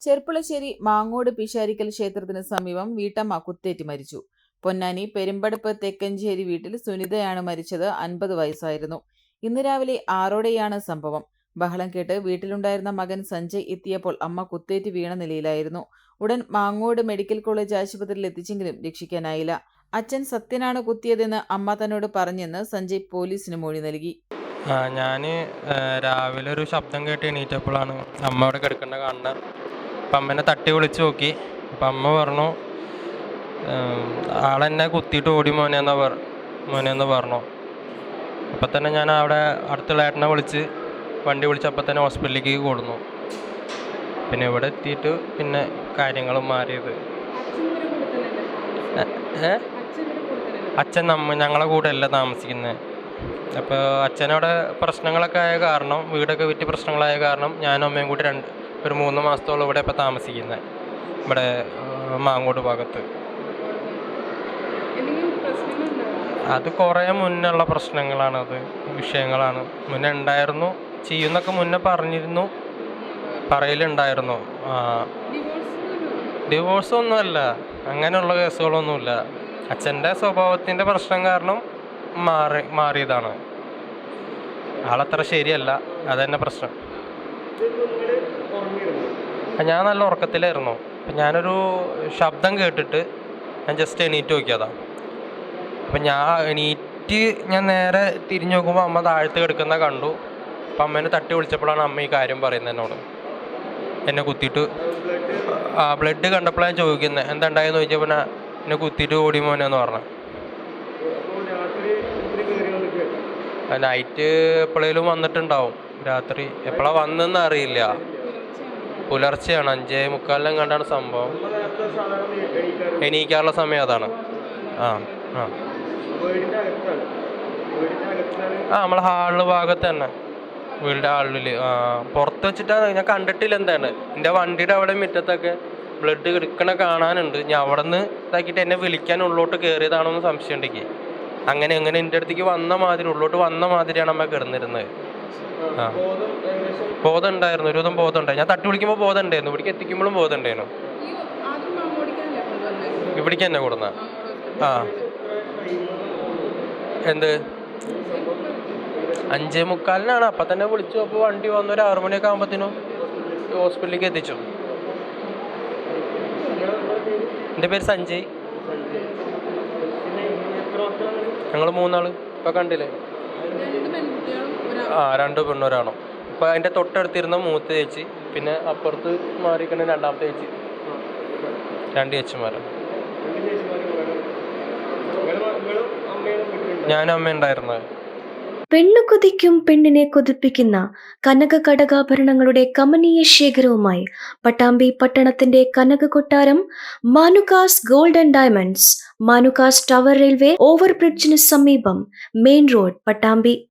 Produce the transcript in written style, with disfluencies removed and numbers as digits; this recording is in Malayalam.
ചെർപ്പുളശ്ശേരി മാങ്ങോട് പിഷാരിക്കൽ ക്ഷേത്രത്തിന് സമീപം വീട്ടമ്മ കുത്തേറ്റ് മരിച്ചു. പൊന്നാനി പെരുമ്പടപ്പ് തെക്കഞ്ചേരി വീട്ടിൽ സുനിതയാണ് മരിച്ചത്. 50 വയസ്സായിരുന്നു. ഇന്ന് രാവിലെ 6ഓടെയാണ് സംഭവം. ബഹളം കേട്ട് വീട്ടിലുണ്ടായിരുന്ന മകൻ സഞ്ജയ് എത്തിയപ്പോൾ അമ്മ കുത്തേറ്റ് വീണ നിലയിലായിരുന്നു. ഉടൻ മാങ്ങോട് മെഡിക്കൽ കോളേജ് ആശുപത്രിയിൽ എത്തിച്ചെങ്കിലും രക്ഷിക്കാനായില്ല. അച്ഛൻ സത്യനാണ് കുത്തിയതെന്ന് അമ്മ തന്നോട് പറഞ്ഞെന്ന് സഞ്ജയ് പോലീസിന് മൊഴി നൽകി. ഞാൻ രാവിലെ ഒരു ശബ്ദം കേട്ട് എണീറ്റപ്പോഴാണ് അമ്മ അവിടെ കിടക്കുന്ന കാണുന്നത്. അപ്പം അമ്മേനെ തട്ടി വിളിച്ച് നോക്കി. അപ്പം അമ്മ പറഞ്ഞു, ആളെന്നെ കുത്തിയിട്ട് ഓടി മോനെന്ന് പറഞ്ഞു. അപ്പം തന്നെ ഞാൻ അവിടെ അടുത്തുള്ള ഏട്ടനെ വിളിച്ച് വണ്ടി വിളിച്ചപ്പോൾ തന്നെ ഹോസ്പിറ്റലിലേക്ക് കൊടുന്നു. പിന്നെ ഇവിടെ എത്തിയിട്ട് പിന്നെ കാര്യങ്ങൾ മാറിയത്. അച്ഛൻ ഞങ്ങളെ കൂടെ അല്ല താമസിക്കുന്നത്. അപ്പോൾ അച്ഛനവിടെ പ്രശ്നങ്ങളൊക്കെ ആയ കാരണം, വീടൊക്കെ വിറ്റ് പ്രശ്നങ്ങളായ കാരണം ഞാനും അമ്മയും കൂടി ഒരു 3 മാസത്തോളം ഇവിടെ ഇപ്പോൾ താമസിക്കുന്നത്, ഇവിടെ മാങ്ങോട് ഭാഗത്ത്. അത് കുറേ മുന്നുള്ള പ്രശ്നങ്ങളാണത്, വിഷയങ്ങളാണ്. മുന്നേ ഉണ്ടായിരുന്നു, ചെയ്യുന്നൊക്കെ മുന്നേ പറയലുണ്ടായിരുന്നു. ഡിവോഴ്സൊന്നുമല്ല, അങ്ങനെയുള്ള കേസുകളൊന്നുമില്ല. അച്ഛൻ്റെ സ്വഭാവത്തിൻ്റെ പ്രശ്നം കാരണം മാറിയതാണ്. ആളത്ര ശരിയല്ല, അതന്നെ പ്രശ്നം. ഞാൻ നല്ല ഉറക്കത്തിലായിരുന്നു. അപ്പം ഞാനൊരു ശബ്ദം കേട്ടിട്ട് ഞാൻ ജസ്റ്റ് എണീറ്റ് നോക്കിയതാണ്. അപ്പം ഞാൻ നേരെ തിരിഞ്ഞു നോക്കുമ്പോൾ അമ്മ താഴത്ത് കിടക്കുന്ന കണ്ടു. അപ്പം അമ്മേനെ തട്ടി വിളിച്ചപ്പോഴാണ് അമ്മ ഈ കാര്യം പറയുന്നത് എന്നോട്. എന്നെ കുത്തിയിട്ട് ബ്ലഡ് കണ്ടപ്പോഴാണ് ചോദിക്കുന്നത് എന്താ ഉണ്ടായെന്ന് ചോദിച്ചപ്പോൾ എന്നെ കുത്തിയിട്ട് ഓടി മോനെന്ന് പറഞ്ഞു. നൈറ്റ് എപ്പോഴേലും വന്നിട്ടുണ്ടാവും. രാത്രി എപ്പോഴാണ് വന്നതെന്ന് അറിയില്ല. പുലർച്ചെയാണ്, 5:45 കണ്ടാണ് സംഭവം. എണീക്കാനുള്ള സമയം അതാണ്. നമ്മളെ ഹാളിൽ ഭാഗത്ത് തന്നെ, വീടിൻ്റെ ഹാളിൽ. പുറത്ത് വെച്ചിട്ടാണ്, ഞാൻ കണ്ടിട്ടില്ല എന്താണ്. എൻ്റെ വണ്ടിയുടെ അവിടെ മുറ്റത്തൊക്കെ ബ്ലഡ് കിടക്കണ കാണാനുണ്ട്. ഞാൻ അവിടെ നിന്ന് ഇതാക്കിയിട്ട് എന്നെ വിളിക്കാൻ ഉള്ളോട്ട് കയറിയതാണോ എന്ന് സംശയം ഉണ്ടെങ്കിൽ. അങ്ങനെ എൻ്റെ അടുത്തേക്ക് ഉള്ളോട്ട് വന്ന മാതിരിയാണ് അമ്മ കിടന്നിരുന്നത്. ബോധം ഉണ്ടായിരുന്നു, ഒരുവിധം ബോധം ഉണ്ടായി. ഞാൻ തട്ടി വിളിക്കുമ്പോൾ ബോധം ഉണ്ടായിരുന്നു, ഇവിടേക്ക് എത്തിക്കുമ്പോഴും ബോധം ഉണ്ടായിരുന്നു. ഇവിടേക്ക് തന്നെ കൊടുന്ന എന്ത് 5:45 അപ്പം തന്നെ വിളിച്ചു. അപ്പോൾ വണ്ടി വന്നു. ഒരു 6 മണിയൊക്കെ ആകുമ്പോഴത്തേനും ഹോസ്പിറ്റലിലേക്ക് എത്തിച്ചു. എൻ്റെ പേര് സഞ്ജയ്. ഞങ്ങൾ 3 ആള്. ഇപ്പം കണ്ടില്ലേ, 2 പെണ്ണൊരാണോ. ഇപ്പം അതിൻ്റെ തൊട്ടടുത്തിരുന്ന മൂത്ത ചേച്ചി, പിന്നെ അപ്പുറത്ത് മാറിക്കണ 2ാമത്തെ ചേച്ചി, 2 ചേച്ചിമാരാണ്. ഞാനും അമ്മ ഉണ്ടായിരുന്നത്. പെണ്ണു കൊതിക്കും പെണ്ണിനെ കൊതിപ്പിക്കുന്ന കനക കടകാഭരണങ്ങളുടെ കമനീയ ശേഖരവുമായി പട്ടാമ്പി പട്ടണത്തിന്റെ കനക കൊട്ടാരം Manukas gold and diamonds, Manukas tower railway ഓവർബ്രിഡ്ജിന് സമീപം, മെയിൻ റോഡ്, പട്ടാമ്പി.